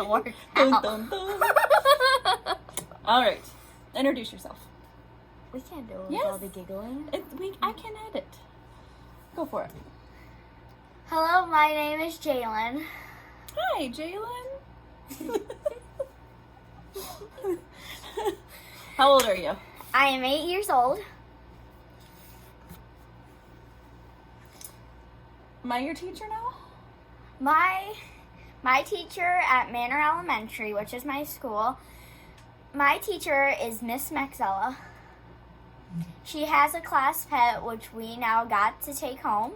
gonna work Dun, out. dun, dun. All right. Introduce yourself. We can't do it with Yes. all the giggling. I can edit. Go for it. Hello, my name is Jaelynn. Hi, Jaelynn. How old are you? I am 8 years old. Am I your teacher now? My teacher at Manor Elementary, which is my school, my teacher is Miss Maxella. She has a class pet, which we now got to take home.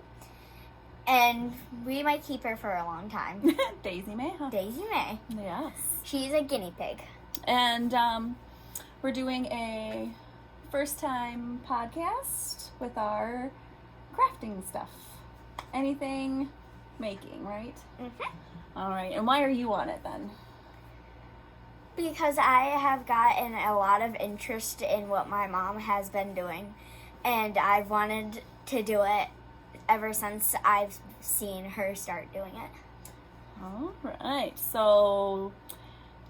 And we might keep her for a long time. Daisy May, huh? Daisy May. Yes. She's a guinea pig. And we're doing a first-time podcast with our crafting stuff. Anything making, right? Mm-hmm. All right. And why are you on it then? Because I have gotten a lot of interest in what my mom has been doing. And I've wanted to do it ever since I've seen her start doing it. All right. So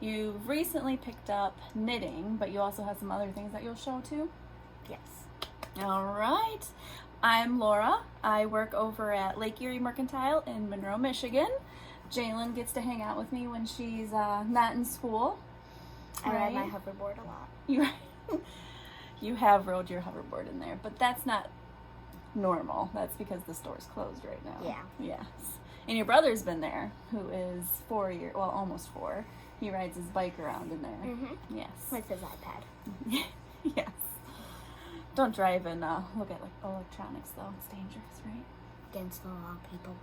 you've recently picked up knitting, but you also have some other things that you'll show too? Yes. All right. I'm Laura. I work over at Lake Erie Mercantile in Monroe, Michigan. Jaelynn gets to hang out with me when she's not in school. I ride Right? my hoverboard a lot. You have rode your hoverboard in there, but that's not normal. That's because the store's closed right now. Yeah. Yes. And your brother's been there, who is almost 4. He rides his bike around in there. Mm-hmm. Yes. With his iPad. Yes. Don't drive and look at electronics though. It's dangerous, right? Against the law, people.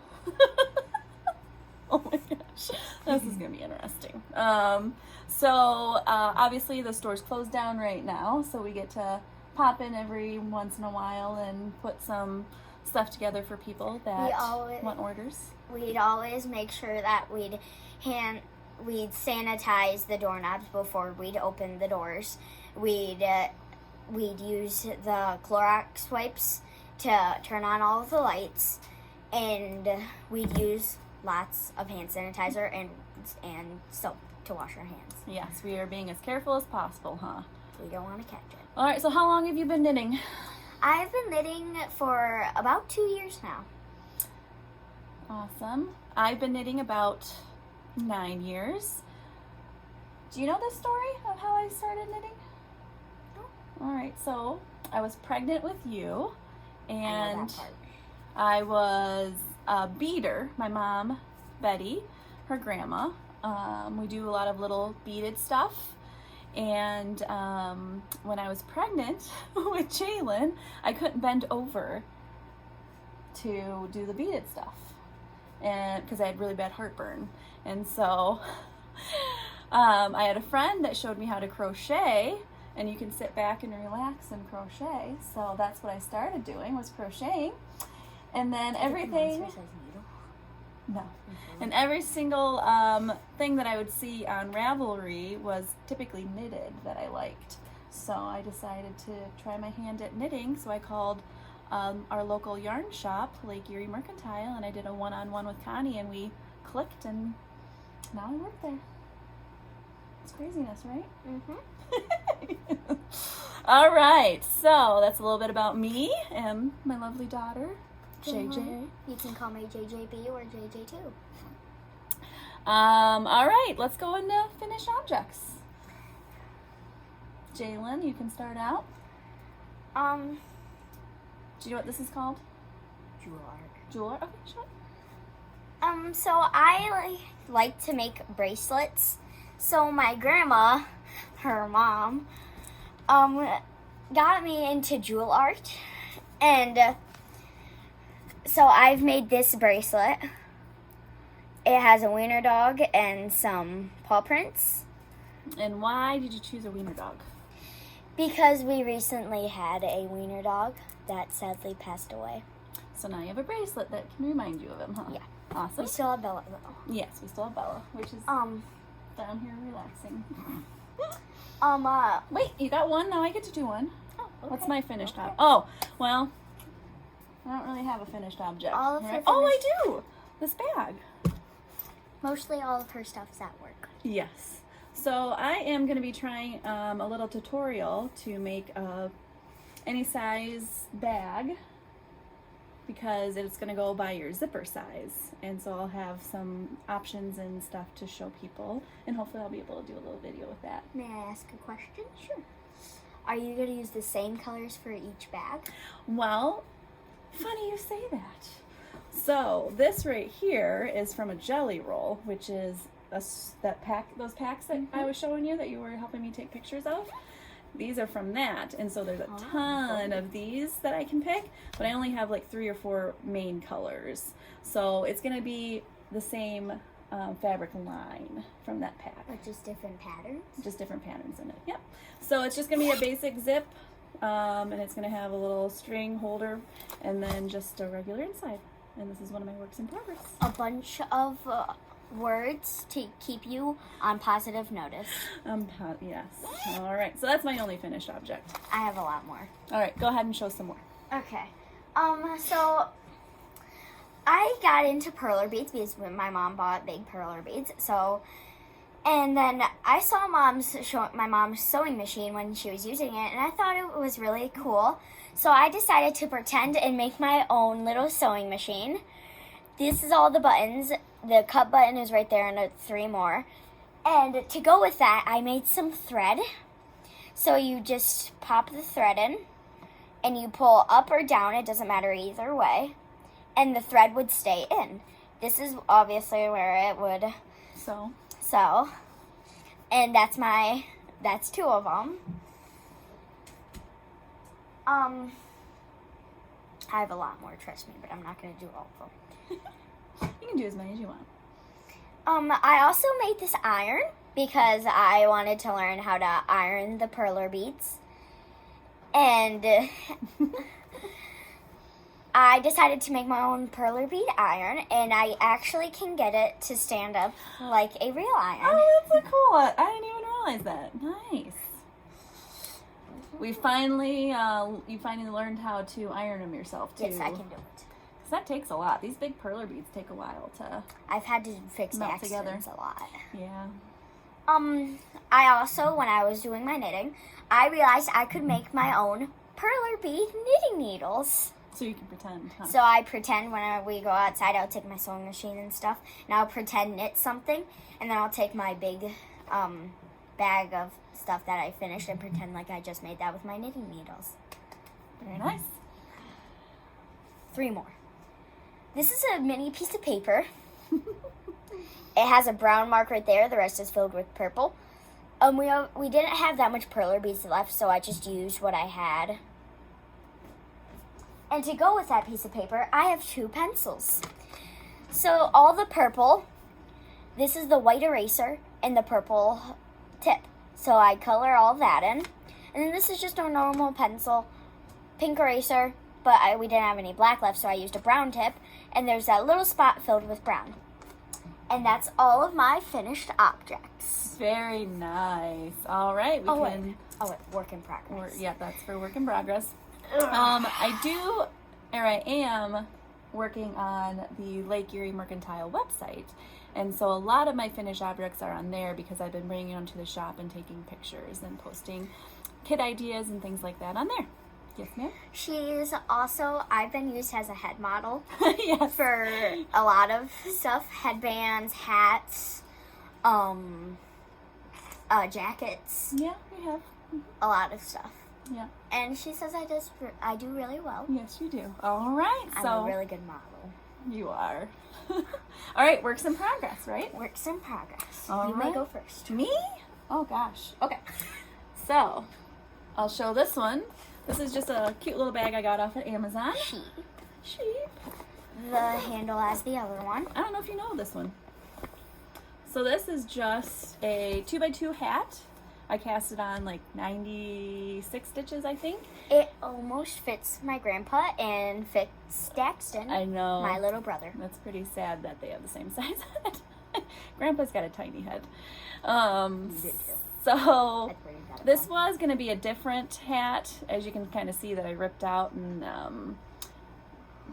Oh my gosh, this is gonna be interesting. So obviously the store's closed down right now, so we get to pop in every once in a while and put some stuff together for people that want orders. We'd always make sure that we'd sanitize the doorknobs before we'd open the doors. We'd use the Clorox wipes to turn on all of the lights, and we'd use lots of hand sanitizer and soap to wash our hands. Yes, we are being as careful as possible, huh? We don't want to catch it. All right, so how long have you been knitting? I've been knitting for about 2 years now. Awesome. I've been knitting about 9 years. Do you know the story of how I started knitting? No. All right, so I was pregnant with you, and I know that part. I was a beader. My mom, Betty, her grandma. We do a lot of little beaded stuff. And when I was pregnant with Jaelynn, I couldn't bend over to do the beaded stuff, and because I had really bad heartburn. And so I had a friend that showed me how to crochet, and you can sit back and relax and crochet. So that's what I started doing, was crocheting. And then everything... No. And every single thing that I would see on Ravelry was typically knitted that I liked. So I decided to try my hand at knitting. So I called our local yarn shop, Lake Erie Mercantile, and I did a one-on-one with Connie, and we clicked, and now I work there. It's craziness, right? Mm-hmm. All right. So that's a little bit about me and my lovely daughter, JJ. You can call me JJB or JJ2. All right, let's go into finished objects. Jaelynn, you can start out. Do you know what this is called? Jewel art. Jewel art? Okay, sure. So I like to make bracelets. So my grandma, her mom, got me into jewel art, and so I've made this bracelet. It has a wiener dog and some paw prints. And why did you choose a wiener dog? Because we recently had a wiener dog that sadly passed away. So now you have a bracelet that can remind you of him, huh? Yeah. Awesome. We still have Bella though. Yes, we still have Bella, which is down here relaxing. Wait, you got one? Now I get to do one. Oh, okay. What's my finished object? Oh, well, I don't really have a finished object. All of right? her Oh, I finished- do! This bag. Mostly all of her stuff is at work. Yes. So I am going to be trying a little tutorial to make any size bag, because it's going to go by your zipper size. And so I'll have some options and stuff to show people, and hopefully I'll be able to do a little video with that. May I ask a question? Sure. Are you going to use the same colors for each bag? Well, funny you say that. So this right here is from a jelly roll, which is those packs that I was showing you that you were helping me take pictures of. These are from that, and so there's a ton of these that I can pick, but I only have like 3 or 4 main colors. So it's going to be the same fabric line from that pack. Or just different patterns? Just different patterns in it, yep. So it's just going to be a basic zip, and it's going to have a little string holder, and then just a regular inside. And this is one of my works in progress. A bunch of words to keep you on positive notice. Yes. All right. So that's my only finished object. I have a lot more. All right. Go ahead and show some more. Okay. So I got into perler beads because my mom bought big perler beads. And then I saw my mom's sewing machine when she was using it, and I thought it was really cool. So I decided to pretend and make my own little sewing machine. This is all the buttons. The cut button is right there, and 3 more. And to go with that, I made some thread. So you just pop the thread in, and you pull up or down. It doesn't matter either way. And the thread would stay in. This is obviously where it would sew. And that's 2 of them. I have a lot more, trust me, but I'm not going to do all of them. You can do as many as you want. I also made this iron because I wanted to learn how to iron the perler beads. And I decided to make my own perler bead iron, and I actually can get it to stand up like a real iron. Oh, that's so cool. I didn't even realize that. Nice. You finally learned how to iron them yourself, too. Yes, I can do it. Because that takes a lot. These big perler beads take a while to I've had to fix the melt together. accidents a lot. Yeah. I also, when I was doing my knitting, I realized I could make my own perler bead knitting needles. So you can pretend, huh? So I pretend when we go outside, I'll take my sewing machine and stuff, and I'll pretend knit something, and then I'll take my big bag of stuff that I finished and pretend like I just made that with my knitting needles. Very nice. 3 more. This is a mini piece of paper. It has a brown mark right there. The rest is filled with purple. We didn't have that much perler beads left, so I just used what I had. And to go with that piece of paper, I have 2 pencils. So all the purple, this is the white eraser and the purple tip. So I color all that in. And then this is just a normal pencil, pink eraser, but we didn't have any black left, so I used a brown tip. And there's that little spot filled with brown. And that's all of my finished objects. Very nice. All right. Wait, work in progress. Yeah, that's for work in progress. I am working on the Lake Erie Mercantile website. And so a lot of my finished objects are on there because I've been bringing them to the shop and taking pictures and posting kit ideas and things like that on there. Yes, ma'am? I've been used as a head model yes. for a lot of stuff. Headbands, hats, jackets. Yeah, we have. A lot of stuff. Yeah. And she says I do really well. Yes, you do. All right. I'm a really good model. You are. All right, works in progress, right? Works in progress. All you right. may go first. Me? Oh, gosh. Okay. So, I'll show this one. This is just a cute little bag I got off of Amazon. Sheep. The handle has the other one. I don't know if you know this one. So this is just a 2x2 hat. I cast it on like 96 stitches, I think. It almost fits my grandpa and fits Daxton. I know. My little brother. That's pretty sad that they have the same size head. Grandpa's got a tiny head. So this was going to be a different hat. As you can kind of see that I ripped out, and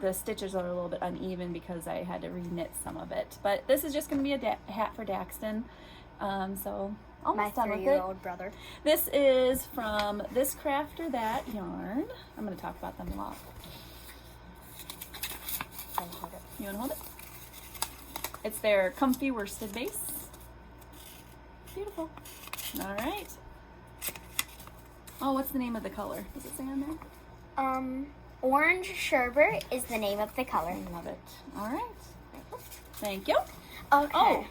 the stitches are a little bit uneven because I had to re-knit some of it. But this is just going to be a hat for Daxton. So My almost done with it. 3-year-old brother. This is from This Craft or That yarn. I'm going to talk about them a lot. I'll hold it. You want to hold it? It's their comfy worsted base. Beautiful. All right. Oh, what's the name of the color? Does it say on there? Orange sherbet is the name of the color. I love it. All right. Thank you. Okay. Oh,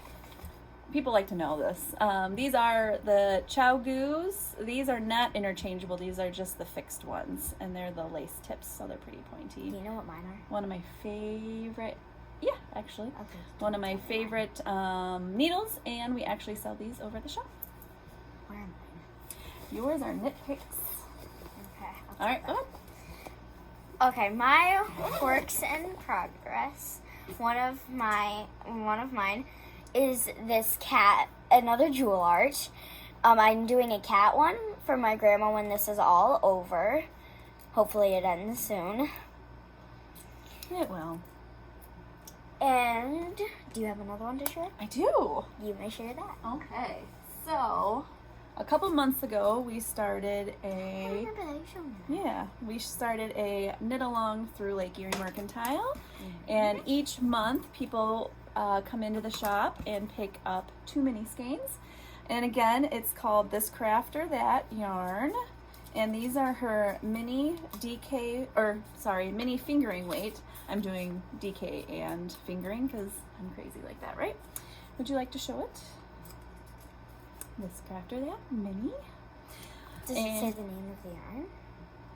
people like to know this. These are the Chow Goos. These are not interchangeable. These are just the fixed ones, and they're the lace tips, so they're pretty pointy. Do you know what mine are? One of my favorite, yeah, actually. Okay. One of my favorite needles, and we actually sell these over at the shop. Where am Yours are knit picks. I? Okay. All right, go ahead. Okay, my works in progress. One of mine is this cat, another jewel art. I'm doing a cat one for my grandma when this is all over. Hopefully it ends soon. It will. And do you have another one to share? I do. You may share that. Okay, so a couple months ago we started I remember that you showed me. Yeah, we started a knit along through Lake Erie Mercantile, and each month people come into the shop and pick up 2 mini skeins. And again, it's called This Craft or That yarn, and these are her mini mini fingering weight. I'm doing DK and fingering because I'm crazy like that, right? Would you like to show it? This Craft or That mini. Does it say the name of the yarn?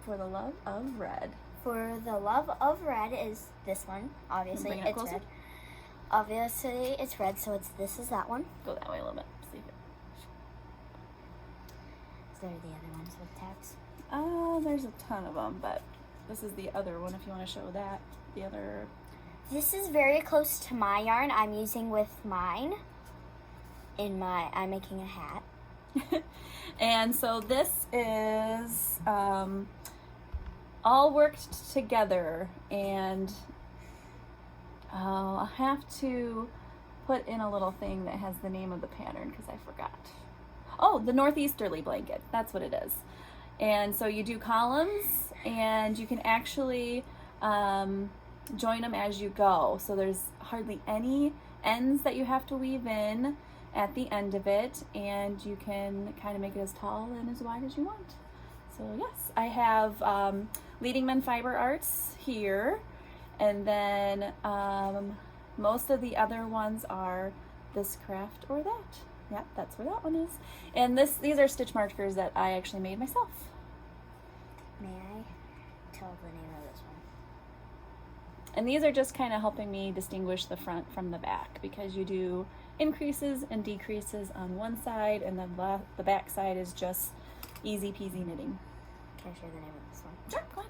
For the Love of Red. For the Love of Red is this one. Obviously, Bring it it's closer. red. Obviously, it's red, so this is that one. Go that way a little bit. See if it. Is there the other ones with tags? There's a ton of them, but this is the other one if you want to show that. The other. This is very close to my yarn I'm using with mine. I'm making a hat. And so this is all worked together, and I'll have to put in a little thing that has the name of the pattern because I forgot. Oh, the Northeasterly blanket. That's what it is. And so you do columns, and you can actually join them as you go. So there's hardly any ends that you have to weave in at the end of it, and you can kind of make it as tall and as wide as you want. So yes, I have Leading Men Fiber Arts here, and then most of the other ones are This Craft or That. Yeah, that's where that one is. And these are stitch markers that I actually made myself. May I tell the name of this one? And these are just kind of helping me distinguish the front from the back, because you do increases and decreases on one side, and then the back side is just easy peasy knitting. Can I share the name of this one? Sure, go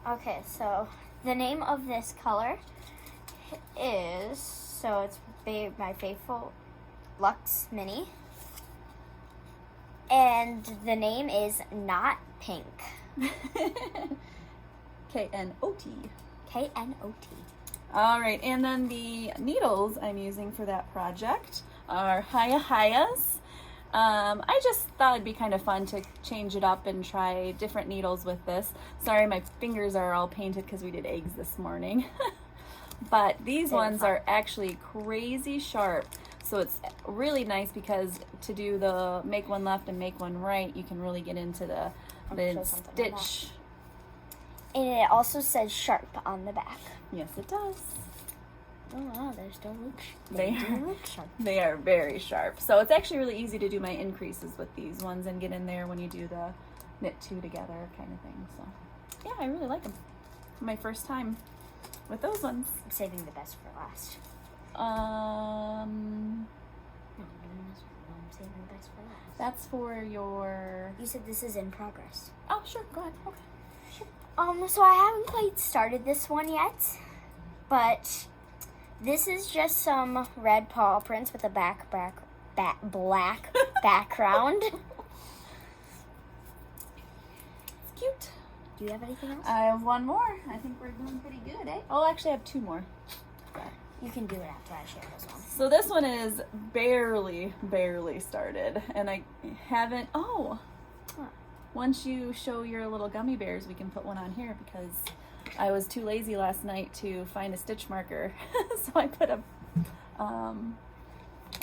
ahead. Okay, so the name of this color is, so it's my Faithful Luxe Mini, and the name is Not Pink. K-N-O-T. K-N-O-T. All right, and then the needles I'm using for that project are Hayas. I just thought it'd be kind of fun to change it up and try different needles with this. Sorry, my fingers are all painted because we did eggs this morning. But these ones are actually crazy sharp. So it's really nice because to do the make one left and make one right, you can really get into the stitch. And it also says sharp on the back. Yes, it does. Oh wow, they still look sharp. They are very sharp. So it's actually really easy to do my increases with these ones and get in there when you do the knit two together kind of thing. So yeah, I really like them. My first time with those ones. I'm saving the best for last. No, I'm doing this one. I'm saving the best for last. That's for your. You said this is in progress. Oh, sure. Go ahead. Okay. So I haven't quite started this one yet, but this is just some red paw prints with a black background. It's cute. Do you have anything else? I have one more. I think we're doing pretty good, eh? Oh, actually, I have two more. You can do it after I share this one. So this one is barely started, and I haven't. Oh, once you show your little gummy bears, we can put one on here because I was too lazy last night to find a stitch marker, so I put a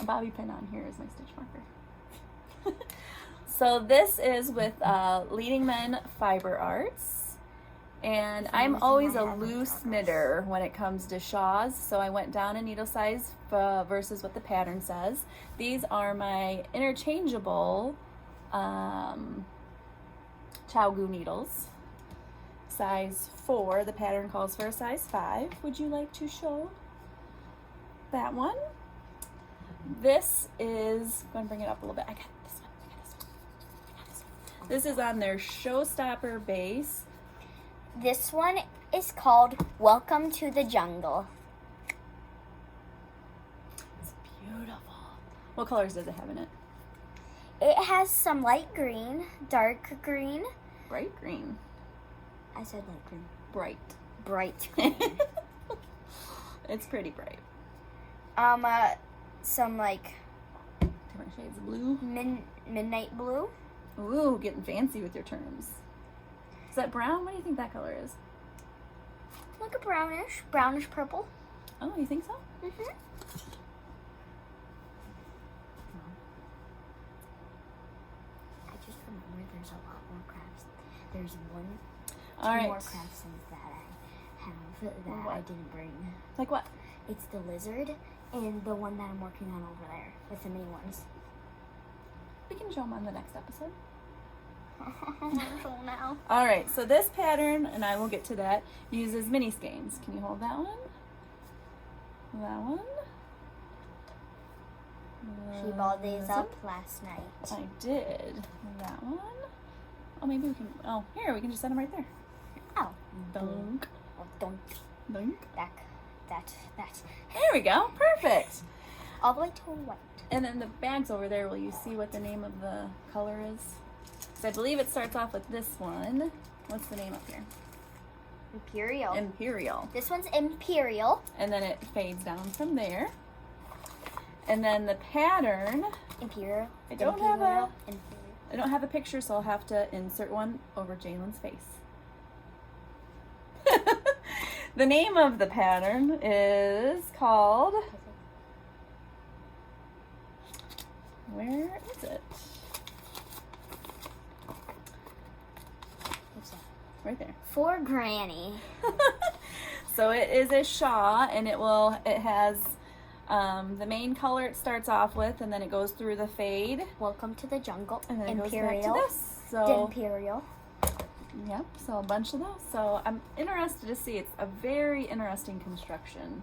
bobby pin on here as my stitch marker. So this is with Leading Men Fiber Arts. And I'm always a loose knitter when it comes to shawls, so I went down a needle size versus what the pattern says. These are my interchangeable Chowgu needles, size 4. The pattern calls for a size 5. Would you like to show that one? This is, I'm going to bring it up a little bit. I got this one. This is on their Showstopper base. This one is called Welcome to the Jungle. It's beautiful. What colors does it have in it? It has some light green, dark green. Bright green. I said light green. Bright. Bright green. It's pretty bright. Some like Different shades of blue. midnight blue. Ooh, getting fancy with your terms. Is that brown? What do you think that color is? Like a brownish purple. Oh, you think so? Mm-hmm. I just remember there's a lot more crafts. There's two more crafts that I have that I didn't bring. Like what? It's the lizard and the one that I'm working on over there with the mini ones. We can show them on the next episode. So now. All right, so this pattern, and I will get to that, uses mini skeins. Can you hold that one? That one? She balled these up last night. I did. That one? Oh, maybe we can, here, we can just set them right there. Oh. Dunk. Oh, dunk. Dunk. That. There we go, perfect. All the way to white. And then the bags over there, will you see what the name of the color is? So I believe it starts off with this one. What's the name up here? Imperial. Imperial. This one's Imperial. And then it fades down from there. And then the pattern. Imperial. I don't have a picture, so I'll have to insert one over Jaelynn's face. The name of the pattern is called. Where is it? Right there. For Granny. So it is a shawl, and it has the main color it starts off with, and then it goes through the fade. Welcome to the jungle. And then Imperial. it goes back to this. So Imperial. Yep, so a bunch of those. So I'm interested to see. It's a very interesting construction.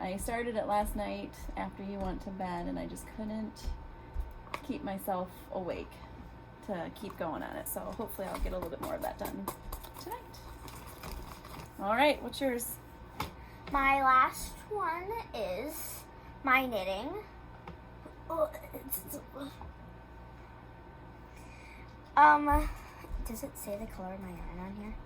I started it last night after you went to bed, and I just couldn't keep myself awake to keep going on it. So hopefully I'll get a little bit more of that done tonight. All right, what's yours? My last one is my knitting. Does it say the color of my yarn on here?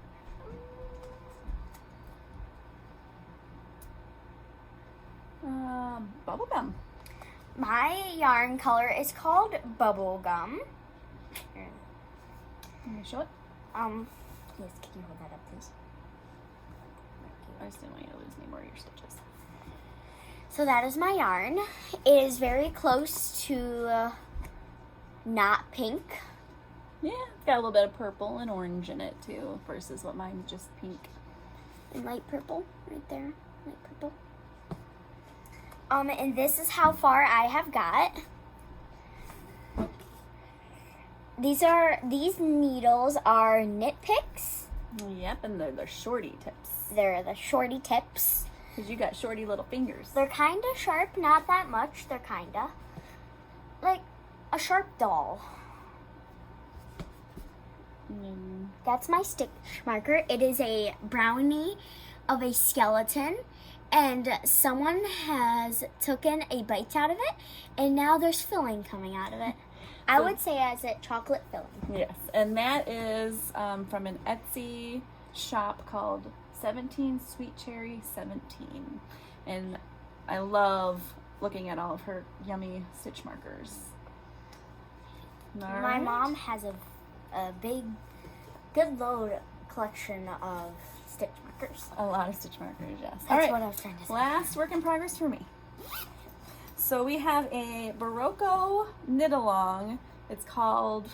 Bubblegum. My yarn color is called Bubblegum. Here. Can you show it? Yes, can you hold that up, please? I just didn't want you to lose any more of your stitches. So that is my yarn. It is very close to not pink. Yeah, it's got a little bit of purple and orange in it too, versus what mine's just pink. And light purple, right there, light purple. And this is how far I have got. These needles are knit picks. Yep, and they're the shorty tips. They're the shorty tips. Because you got shorty little fingers. They're kind of sharp, not that much. They're kind of like a sharp doll. That's my stitch marker. It is a brownie of a skeleton, and someone has taken a bite out of it, and now there's filling coming out of it. I would say as a chocolate filling. Yes, and that is from an Etsy shop called 17 Sweet Cherry 17. And I love looking at all of her yummy stitch markers. All My right. mom has a good load collection of stitch markers. A lot of stitch markers, yes. That's All right. what I was trying to say. Last work in progress for me. So we have a Barocco knit along. It's called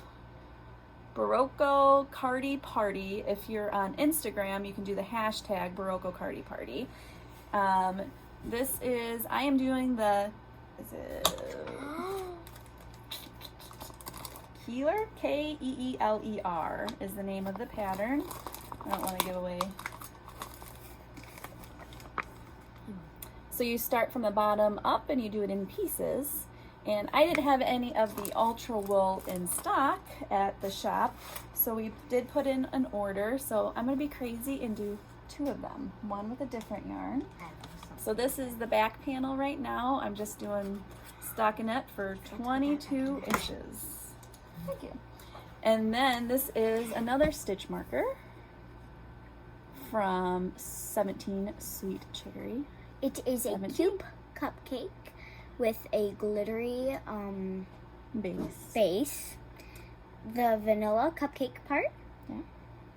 Barocco Cardi Party. If you're on Instagram, you can do the hashtag Barocco Cardi Party. This is, I am doing the, is it Keeler? Keeler is the name of the pattern. I don't want to give away. So you start from the bottom up and you do it in pieces. And I didn't have any of the ultra wool in stock at the shop, so we did put in an order. So I'm going to be crazy and do 2 of them, one with a different yarn. So this is the back panel right now. I'm just doing stockinette for 22 inches. Thank you. And then this is another stitch marker from 17 Sweet Cherry. It is a 17. cube cupcake with a glittery base. The vanilla cupcake part, Yeah.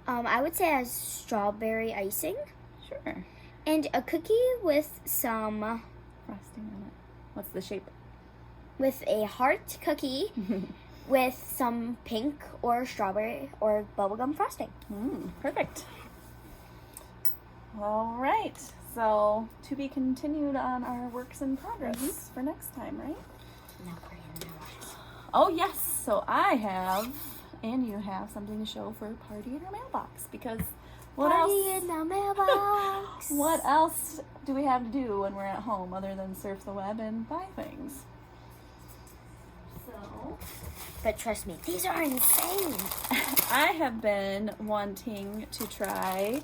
I would say has strawberry icing. Sure. And a cookie with some, Frosting on it. What's the shape? with a heart cookie with some pink or strawberry or bubblegum frosting. Perfect. All right. So to be continued on our works in progress for next time, right? Now party in the mailbox. Oh yes. So I have, and you have something to show for party in our mailbox, because what Party else? in the mailbox. What else do we have to do when we're at home other than surf the web and buy things? So But trust me, these are insane. I have been wanting to try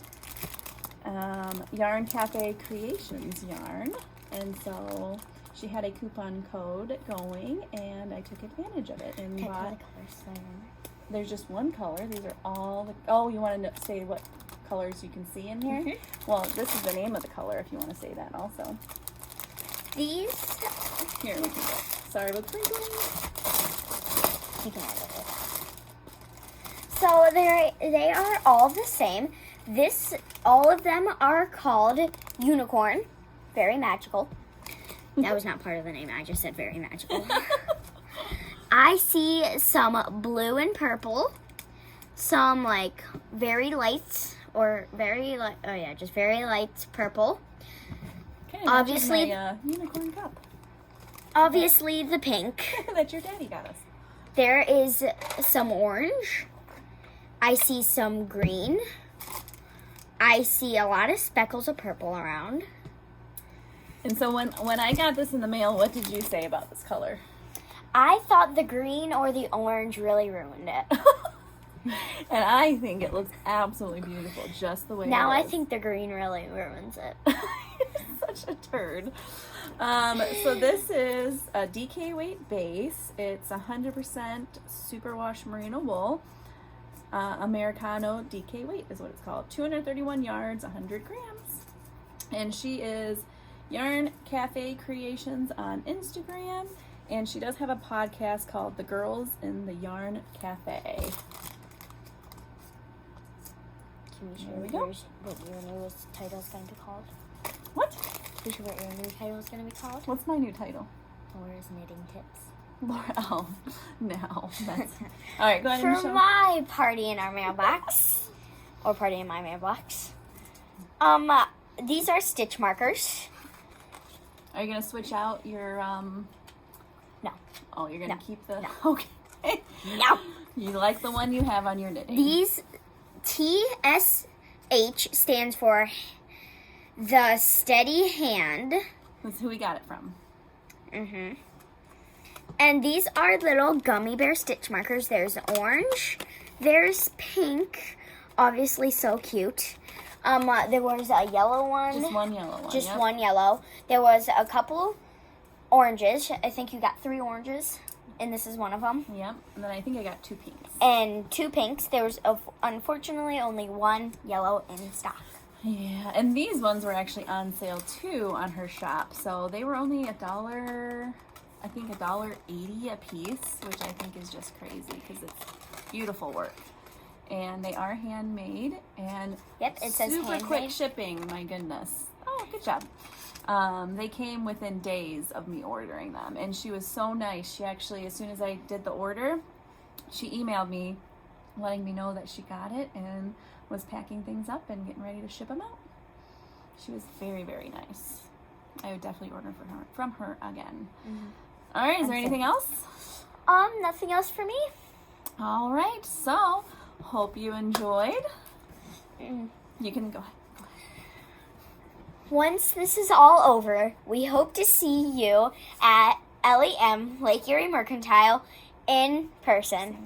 Yarn Cafe Creations yarn, and so she had a coupon code going, and I took advantage of it and Can I bought. tell the colors so I remember? There's just one color. These are all the. Oh, you want to say what colors you can see in here? Mhm. Well, this is the name of the color. If you want to say that also. These, Here we can go. Sorry about crinkling. you can edit it. So they are all the same. All of them are called Unicorn. Very magical. That was not part of the name. I just said very magical. I see some blue and purple. Some like very light or very light. Oh yeah, just very light purple. Okay, Obviously- my, unicorn cup Obviously the pink. that your daddy got us. There is some orange. I see some green. I see a lot of speckles of purple around. And so when I got this in the mail, what did you say about this color? I thought the green or the orange really ruined it. And I think it looks absolutely beautiful, just the way Now it I is. think the green really ruins it. You're such a turd. So this is a DK weight base. It's 100% superwash merino wool. Americano DK weight is what it's called. 231 yards, 100 grams. And she is Yarn Cafe Creations on Instagram. And she does have a podcast called The Girls in the Yarn Cafe. Can you There we share go. what your new title is going to be called? What? Can you share what your new title is going to be called? What's my new title? Laura's Knitting Tips. Laura. Oh, no. That's... All right, go ahead and For show. my party in our mailbox, or party in my mailbox, these are stitch markers. Are you going to switch out your, No. Oh, you're going to No. keep the... No. Okay. No. You like the one you have on your knitting. These TSH stands for the steady hand. That's who we got it from. Mm-hmm. And these are little gummy bear stitch markers. There's orange. There's pink. Obviously so cute. There was a yellow one. Just one yellow one. Just yep. one yellow. There was a couple oranges. I think you got 3 oranges. And this is one of them. Yep. And then I think I got 2 pinks. And 2 pinks. There was unfortunately only 1 yellow in stock. Yeah, and these ones were actually on sale too on her shop. So they were only $1, I think $1.80 a piece, which I think is just crazy because it's beautiful work. And they are handmade and Yep, it says super handmade. quick shipping. My goodness. Oh, good job. They came within days of me ordering them, and she was so nice. She actually, as soon as I did the order, she emailed me letting me know that she got it and was packing things up and getting ready to ship them out. She was very, very nice. I would definitely order from her again. Mm-hmm. All right, is there anything else? Nothing else for me. All right, so hope you enjoyed. Mm. You can go ahead. Once this is all over, we hope to see you at LEM, Lake Erie Mercantile, in person.